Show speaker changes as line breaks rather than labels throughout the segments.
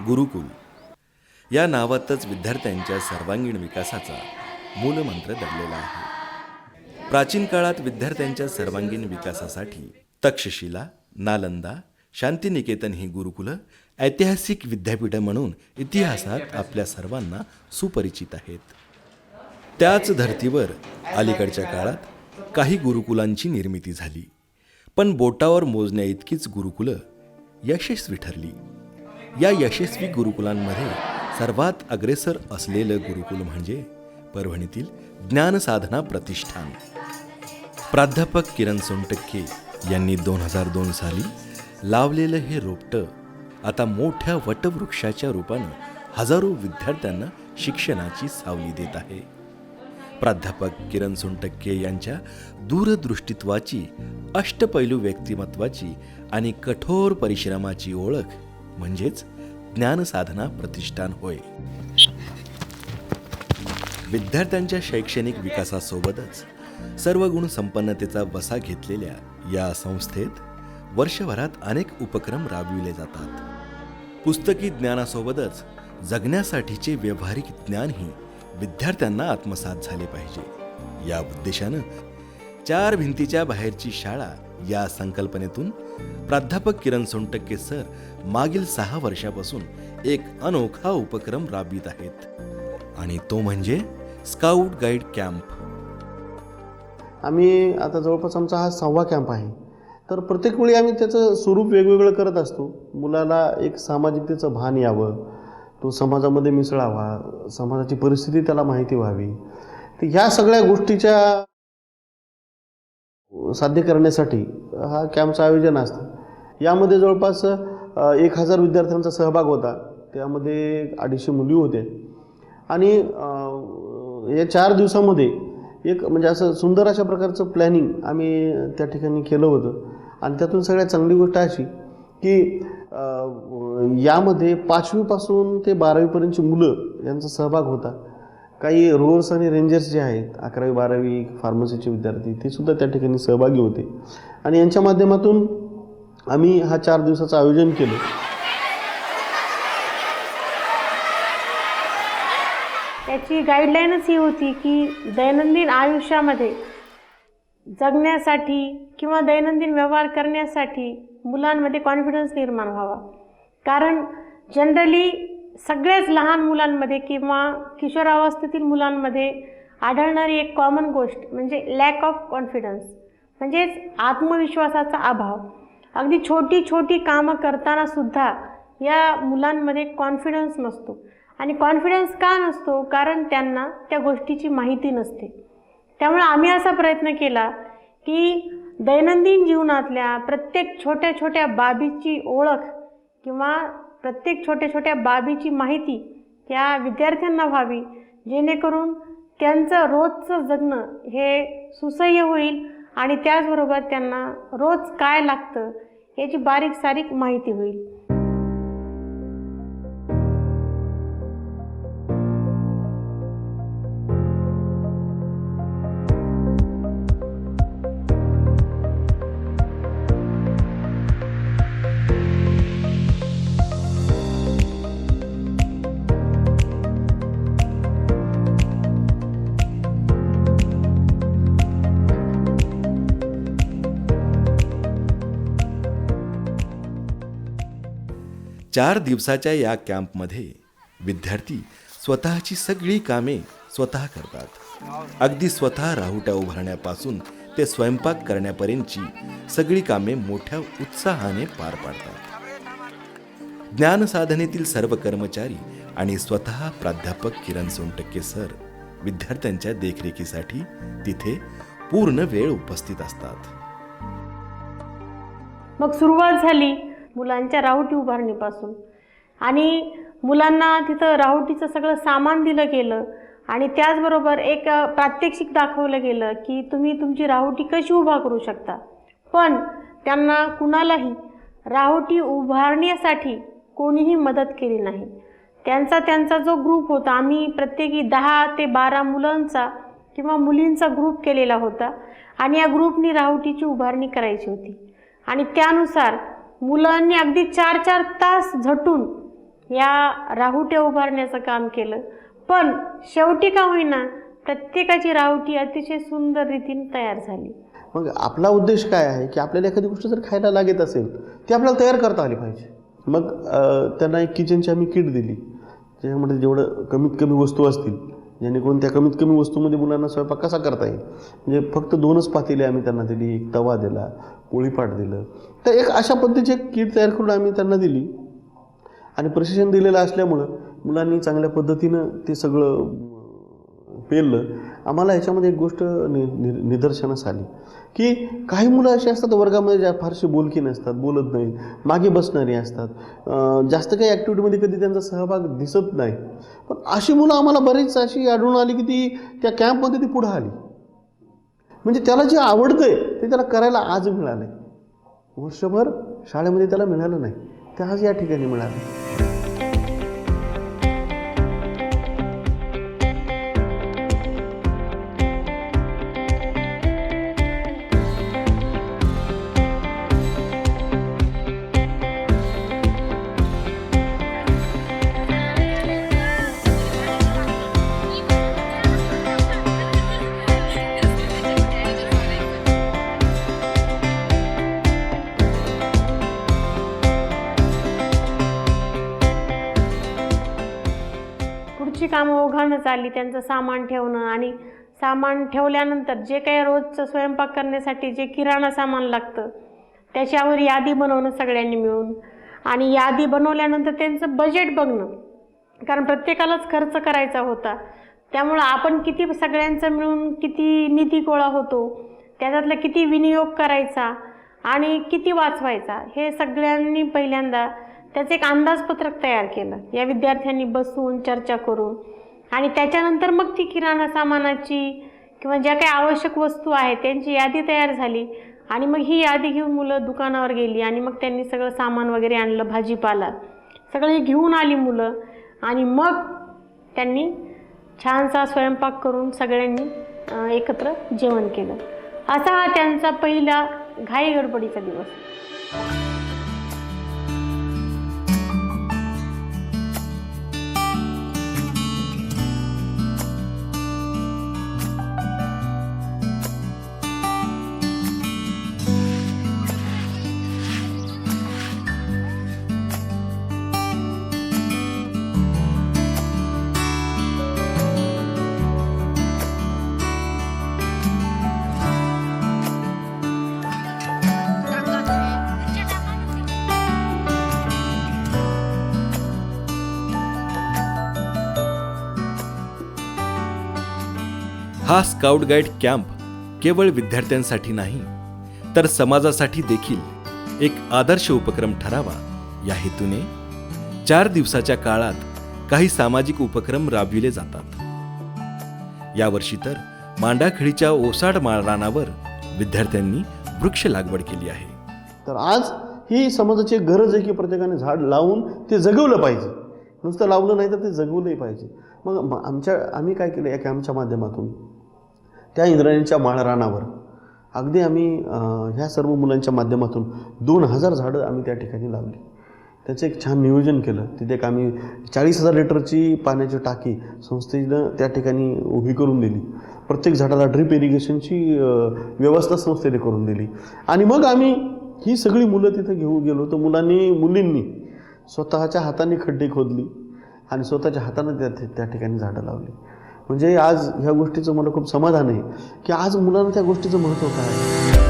गुरुकुल या नावातच विद्यार्थ्यांच्या सर्वांगीण विकासाचा मूलमंत्र दडलेला आहे. प्राचीन काळात विद्यार्थ्यांच्या सर्वांगीण विकासासाठी तक्षशिला, नालंदा, शांतिनिकेतन ही गुरुकुलं ऐतिहासिक विद्यापीठं म्हणून इतिहासात आपल्या सर्वांना सुपरिचित आहेत. त्याच धर्तीवर अलीकडच्या काळात काही गुरुकुलांची निर्मिती झाली, पण बोटावर मोजण्या इतकीच गुरुकुलं यशस्वी ठरली. या यशस्वी गुरुकुलांमध्ये सर्वात अग्रेसर असलेलं गुरुकुल म्हणजे परभणीतील ज्ञानसाधना प्रतिष्ठान. प्राध्यापक किरण सोनटक्के यांनी 2002 साली लावलेलं हे रोपटं आता मोठ्या वटवृक्षाच्या रूपानं हजारो विद्यार्थ्यांना शिक्षणाची सावली देत आहे. प्राध्यापक किरण सोनटक्के यांच्या दूरदृष्टित्वाची, अष्टपैलू व्यक्तिमत्वाची आणि कठोर परिश्रमाची ओळख म्हणजेच ज्ञानसाधना प्रतिष्ठान होय. विद्यार्थ्यांच्या शैक्षणिक विकासासोबतच सर्व गुण संपन्नतेचा वसा घेतलेल्या या संस्थेत वर्षभरात अनेक उपक्रम राबविले जातात. पुस्तकी ज्ञानासोबतच जगण्यासाठीचे व्यावहारिक ज्ञानही विद्यार्थ्यांना आत्मसात झाले पाहिजे. या उद्देशानं 4 भिंतीच्या बाहेरची शाळा या संकल्पनेतून प्राध्यापक किरण सोनटक्के सर मागील 6 वर्षापासून एक अनोखा उपक्रम राबवित आहेत, आणि तो म्हणजे स्काउट गाईड कॅम्प.
आम्ही आता जवळपास आमचा हा 6वा कॅम्प आहे. तर प्रत्येक वेळी आम्ही त्याचं स्वरूप वेगवेगळं करत असतो. मुलाला एक सामाजिकतेचं भान यावं, तो समाजामध्ये मिसळावा, समाजाची परिस्थिती त्याला माहिती व्हावी. तर ह्या सगळ्या गोष्टीच्या साध्य करण्यासाठी हा कॅम्पचं आयोजन असतं. यामध्ये जवळपास 1000 विद्यार्थ्यांचा सहभाग होता. त्यामध्ये 250 मुली होत्या. आणि या 4 दिवसामध्ये एक म्हणजे असं सुंदर अशा प्रकारचं प्लॅनिंग आम्ही त्या ठिकाणी केलं होतं. आणि त्यातून सगळ्यात चांगली गोष्ट अशी की यामध्ये 5वीपासून ते 12वीपर्यंतची मुलं यांचा सहभाग होता. काही रोअर्स आणि रेंजर्स जे आहेत, 11वी 12वी फार्मसीचे विद्यार्थी, ते सुद्धा त्या ठिकाणी सहभागी होते. आणि यांच्या माध्यमातून आम्ही हा 4 दिवसाचं आयोजन केलं.
त्याची गाईडलाईनच ही होती की दैनंदिन आयुष्यामध्ये जगण्यासाठी किंवा दैनंदिन व्यवहार करण्यासाठी मुलांमध्ये कॉन्फिडन्स निर्माण व्हावा. कारण जनरली सगळ्याच लहान मुलांमध्ये किंवा किशोरावस्थेतील मुलांमध्ये आढळणारी एक कॉमन गोष्ट म्हणजे लॅक ऑफ कॉन्फिडन्स, म्हणजेच आत्मविश्वासाचा अभाव. अगदी छोटी छोटी कामं करताना सुद्धा या मुलांमध्ये कॉन्फिडन्स नसतो. आणि कॉन्फिडन्स का नसतो? कारण त्यांना त्या गोष्टीची माहिती नसते. त्यामुळे आम्ही असा प्रयत्न केला की दैनंदिन जीवनातल्या प्रत्येक छोट्या छोट्या बाबीची ओळख किंवा प्रत्येक छोट्या छोट्या बाबीची माहिती त्या विद्यार्थ्यांना व्हावी, जेणेकरून त्यांचं रोजचं जगणं हे सुसह्य होईल आणि त्याचबरोबर त्यांना रोज काय लागतं याची बारीक सारीक माहिती होईल.
चार दिवसाच्या या कॅम्पमध्ये विद्यार्थी स्वतःची सगळी कामे स्वतः करतात. अगदी स्वतः राहुट्या उभारण्यापासून ते स्वयंपाक करण्यापर्यंतची सगळी कामे मोठ्या उत्साहाने पार पाडतात. ज्ञानसाधनेतील सर्व कर्मचारी आणि स्वतः प्राध्यापक किरण सोनटक्के सर विद्यार्थ्यांच्या देखरेखीसाठी तिथे पूर्ण वेळ उपस्थित असतात.
मग सुरुवात झाली मुलांच्या राहुटी उभारणीपासून. आणि मुलांना तिथं राहुटीचं सगळं सामान दिलं गेलं आणि त्याचबरोबर एक प्रात्यक्षिक दाखवलं गेलं की तुम्ही तुमची राहुटी कशी उभा करू शकता. पण त्यांना कुणालाही राहुटी उभारण्यासाठी कोणीही मदत केली नाही. त्यांचा जो ग्रुप होता, आम्ही प्रत्येकी 10 ते 12 मुलांचा किंवा मुलींचा ग्रुप केलेला होता आणि या ग्रुपनी राहुटीची उभारणी करायची होती. आणि त्यानुसार मुलांनी अगदी 4-4 तास झटून या राहुट्या उभारण्याचं काम केलं. पण शेवटी का होईना प्रत्येकाची राहुटी अतिशय सुंदर रीतीने तयार झाली.
मग आपला उद्देश काय आहे की आपल्याला एखादी गोष्ट जर खायला लागत असेल ती आपल्याला तयार करता आली पाहिजे. मग त्यांना एक किचनची आम्ही किट दिली, त्याच्यामध्ये जेवढं कमीत कमी वस्तू असतील जेणेकरून त्या कमीत कमी वस्तूमध्ये मुलांना स्वयंपाक कसा करता येईल. म्हणजे फक्त 2च पातेले आम्ही त्यांना दिली, एक तवा दिला, पोळीपाट दिलं. तर एक अशा पद्धतीची एक किट तयार करून आम्ही त्यांना दिली आणि प्रशिक्षण दिलेलं असल्यामुळं मुलांनी चांगल्या पद्धतीनं ते सगळं पेललं. आम्हाला ह्याच्यामध्ये एक गोष्ट निदर्शनास आली की काही मुलं अशी असतात वर्गामध्ये ज्या फारशी बोलकी नसतात, बोलत नाहीत, मागे बसणारी असतात, जास्त काही ॲक्टिव्हिटीमध्ये कधी त्यांचा सहभाग दिसत नाही. पण अशी मुलं आम्हाला बरीच अशी आढळून आली की ती त्या कॅम्पमध्ये ती पुढं आली. म्हणजे त्याला जे आवडतंय ते त्याला करायला आज मिळालं. वर्षभर शाळेमध्ये त्याला मिळालं नाही, ते आज या ठिकाणी मिळालं.
पुढची कामं ओघानं चालली. त्यांचं सामान ठेवणं आणि सामान ठेवल्यानंतर जे काही रोजचं स्वयंपाक करण्यासाठी जे किराणा सामान लागतं त्याच्यावर यादी बनवणं सगळ्यांनी मिळून. आणि यादी बनवल्यानंतर त्यांचं बजेट बघणं, कारण प्रत्येकालाच खर्च करायचा होता. त्यामुळं आपण किती सगळ्यांचं मिळून किती निधी गोळा होतो, त्याच्यातला किती विनियोग करायचा आणि किती वाचवायचा हे सगळ्यांनी पहिल्यांदा त्याचं एक अंदाजपत्रक तयार केलं या विद्यार्थ्यांनी बसून चर्चा करून. आणि त्याच्यानंतर मग ती किराणा सामानाची किंवा ज्या काही आवश्यक वस्तू आहेत त्यांची यादी तयार झाली. आणि मग ही यादी घेऊन मुलं दुकानावर गेली आणि मग त्यांनी सगळं सामान वगैरे आणलं, भाजीपाला सगळे घेऊन आली मुलं. आणि मग त्यांनी छानसा स्वयंपाक करून सगळ्यांनी एकत्र जेवण केलं. असा हा त्यांचा पहिला घाई गडबडीचा दिवस.
हा स्काउट गाईड कॅम्प केवळ विद्यार्थ्यांसाठी नाही तर समाजासाठी देखील एक आदर्श उपक्रम ठरावा या हेतूने 4 दिवसाच्या काळात काही सामाजिक उपक्रम राबविले जातात. यावर्षी तर मांडाखेडीच्या ओसाड रानावर विद्यार्थ्यांनी वृक्ष लागवड केली आहे.
तर आज ही समाजाची एक गरज आहे की प्रत्येकाने झाड लावून ते जगवलं पाहिजे. नुसतं लावलं नाही तर ते जगवलंही पाहिजे. मग आम्ही काय केलं या कॅम्पच्या माध्यमातून त्या इंद्रायणीच्या रानावर अगदी आम्ही ह्या सर्व मुलांच्या माध्यमातून 2000 झाडं आम्ही त्या ठिकाणी लावली. त्याचं एक छान नियोजन केलं. तिथे एक आम्ही 40,000 लिटरची पाण्याची टाकी संस्थेनं त्या ठिकाणी उभी करून दिली. प्रत्येक झाडाला ड्रिप इरिगेशनची व्यवस्था संस्थेने करून दिली. आणि मग आम्ही ही सगळी मुलं तिथे घेऊन गेलो. तर मुलींनी स्वतःच्या हाताने खड्डे खोदली आणि स्वतःच्या हाताने त्या ठिकाणी झाडं लावली. म्हणजे आज ह्या गोष्टीचं मला खूप समाधान आहे की आज मुलांना त्या गोष्टीचं महत्त्व काय आहे.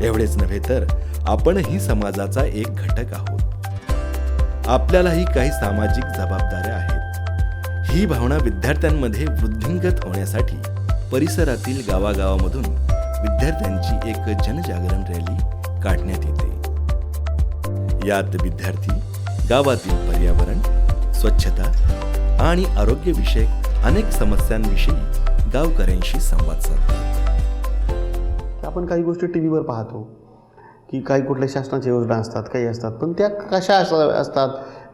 एवढेच नव्हे तर आपणही समाजाचा एक घटक आहोत. आपल्यालाही काही सामाजिक जबाबदाऱ्या आहेत. ही भावना विद्यार्थ्यांमध्ये वृद्धिंगत होण्यासाठी परिसरातील गावागावामधून विद्यार्थ्यांची एक जनजागरण रॅली काढण्यात येते. यात विद्यार्थी गावातील पर्यावरण, स्वच्छता आणि आरोग्यविषयक अनेक समस्यांविषयी गावकऱ्यांशी संवाद साधतात.
आपण काही गोष्टी टी व्हीवर पाहतो की काही कुठल्या शासनाच्या योजना असतात, काही असतात, पण त्या कशा असतात,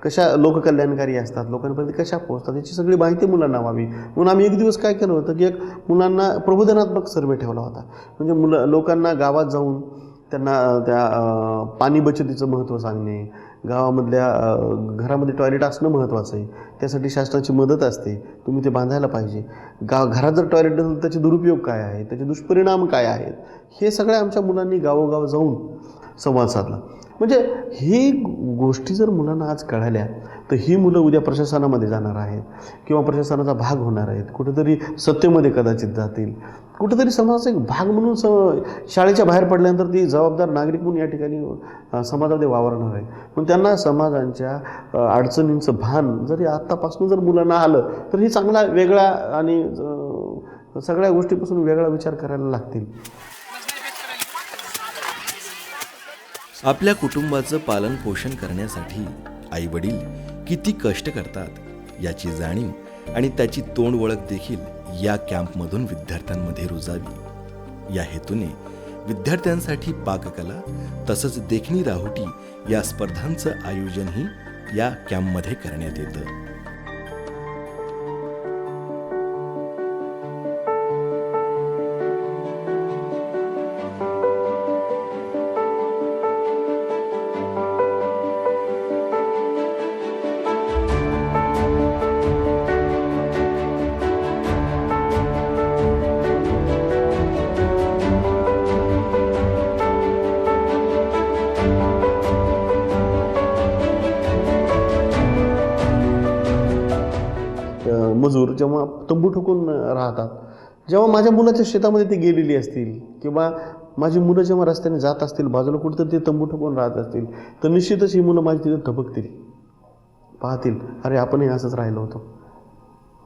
कशा लोककल्याणकारी असतात, लोकांपर्यंत कशा पोहोचतात, याची सगळी माहिती मुलांना व्हावी म्हणून आम्ही एक दिवस काय केलं होतं की एक मुलांना प्रबोधनात्मक सर्वे ठेवला होता. म्हणजे लोकांना गावात जाऊन त्यांना त्या पाणी बचतीचं महत्त्व सांगणे, गावामधल्या घरामध्ये टॉयलेट असणं महत्त्वाचं आहे, त्यासाठी शासनाची मदत असते, तुम्ही ते बांधायला पाहिजे. घरात जर टॉयलेट नसेल त्याचे दुरुपयोग काय आहेत, त्याचे दुष्परिणाम काय आहेत, हे सगळ्या आमच्या मुलांनी गावोगाव जाऊन संवाद साधला. म्हणजे ही गोष्टी जर मुलांना आज कळाल्या तर ही मुलं उद्या प्रशासनामध्ये जाणार आहेत किंवा प्रशासनाचा भाग होणार आहेत, कुठेतरी सत्तेमध्ये कदाचित जातील, कुठेतरी समाजाचा एक भाग म्हणून शाळेच्या बाहेर पडल्यानंतर ती जबाबदार नागरिक म्हणून या ठिकाणी समाजामध्ये वावरणार आहे. पण त्यांना समाजांच्या अडचणींचं भान जरी आत्तापासून जर मुलांना आलं तर ही चांगला वेगळा आणि सगळ्या गोष्टीपासून वेगळा विचार करायला लागतील.
आपल्या कुटुंबाचं पालन पोषण करण्यासाठी आई वडील किती कष्ट करतात याची जाणीव आणि त्याची तोंड ओळख देखील या कॅम्पमधून विद्यार्थ्यांमध्ये रुजावी. या हेतूने विद्यार्थ्यांसाठी पाककला तसंच देखणी राहुटी या स्पर्धांचं आयोजनही या कॅम्पमध्ये करण्यात येतं.
मजूर जेव्हा तंबू ठोकून राहतात, जेव्हा माझ्या मुलाच्या शेतामध्ये ते गेलेली असतील किंवा माझी मुलं जेव्हा रस्त्याने जात असतील, बाजूला कुठेतरी ते तंबू ठोकून राहत असतील, तर निश्चितच ही मुलं माझी तिथे धबकतील, पाहतील, अरे आपणही असंच राहिलो होतो.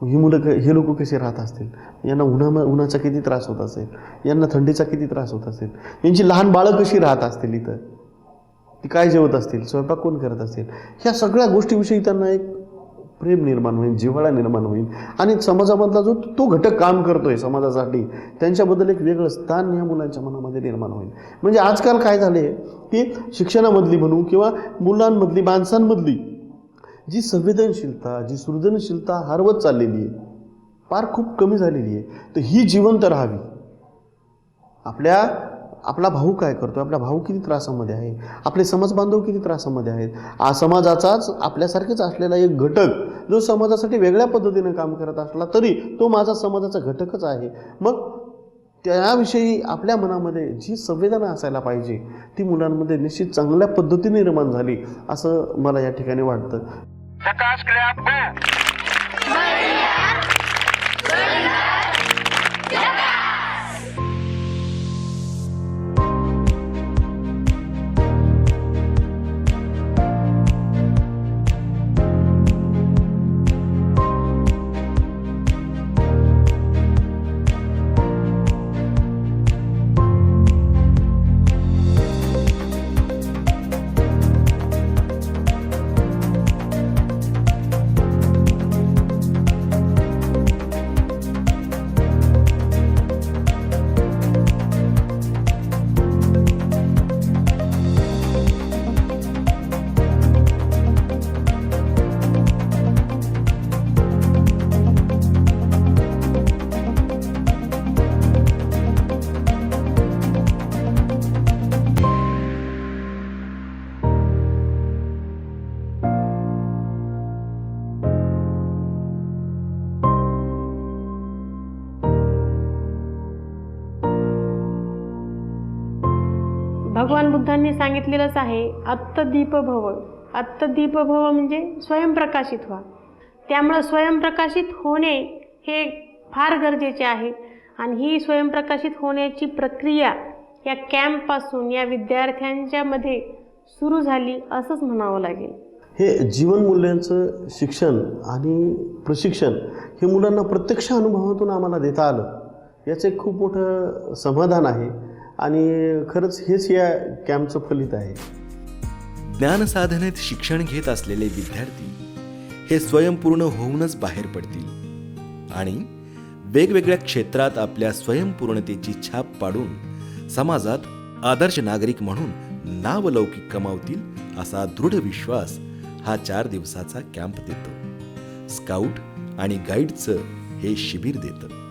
ही मुलं हे लोक कसे राहत असतील, यांना उन्हाचा किती त्रास होत असेल, यांना थंडीचा किती त्रास होत असेल, यांची लहान बाळं कशी राहत असतील, इथं ती काय जेवत असतील, स्वयंपाक कोण करत असेल, ह्या सगळ्या गोष्टीविषयी त्यांना एक प्रेम निर्माण होईल, जिव्हाळा निर्माण होईल आणि समाजामधला जो तो घटक काम करतोय समाजासाठी त्यांच्याबद्दल एक वेगळं स्थान या मुलांच्या मनामध्ये निर्माण होईल. म्हणजे आजकाल काय झाले की शिक्षणामधली म्हणू किंवा मुलांमधली, माणसांमधली जी संवेदनशीलता, जी सृजनशीलता हरवत चाललेली आहे, फार खूप कमी झालेली आहे, तर ही जिवंत राहावी. आपला भाऊ काय करतो, आपला भाऊ किती त्रासामध्ये आहे, आपले समाजबांधव किती त्रासामध्ये आहेत, समाजाचाच आपल्यासारखेच असलेला एक घटक जो समाजासाठी वेगळ्या पद्धतीने काम करत असला तरी तो माझा समाजाचा घटकच आहे. मग त्याविषयी आपल्या मनामध्ये जी संवेदना असायला पाहिजे ती मुलांमध्ये निश्चित चांगल्या पद्धतीने निर्माण झाली असं मला या ठिकाणी वाटतं.
भगवान बुद्धांनी सांगितलेलंच आहे, अत्तदीप भव. अत्तदीप भव म्हणजे स्वयंप्रकाशित व्हा. त्यामुळं स्वयंप्रकाशित होणे हे फार गरजेचे आहे आणि ही स्वयंप्रकाशित होण्याची प्रक्रिया या कॅम्पपासून या विद्यार्थ्यांच्यामध्ये सुरू झाली असंच म्हणावं लागेल.
हे जीवनमूल्यांचं शिक्षण आणि प्रशिक्षण हे मुलांना प्रत्यक्ष अनुभवातून आम्हाला देता आलं याचं एक खूप मोठं समाधान आहे आणि खरंच हेच या कॅम्पचं फलित आहे.
ज्ञानसाधनेत शिक्षण घेत असलेले विद्यार्थी हे स्वयंपूर्ण होऊनच बाहेर पडतील आणि वेगवेगळ्या क्षेत्रात आपल्या स्वयंपूर्णतेची छाप पाडून समाजात आदर्श नागरिक म्हणून नावलौकिक कमावतील असा दृढ विश्वास हा 4 दिवसाचा कॅम्प देतो. स्काउट आणि गाईडचं हे शिबिर देतं.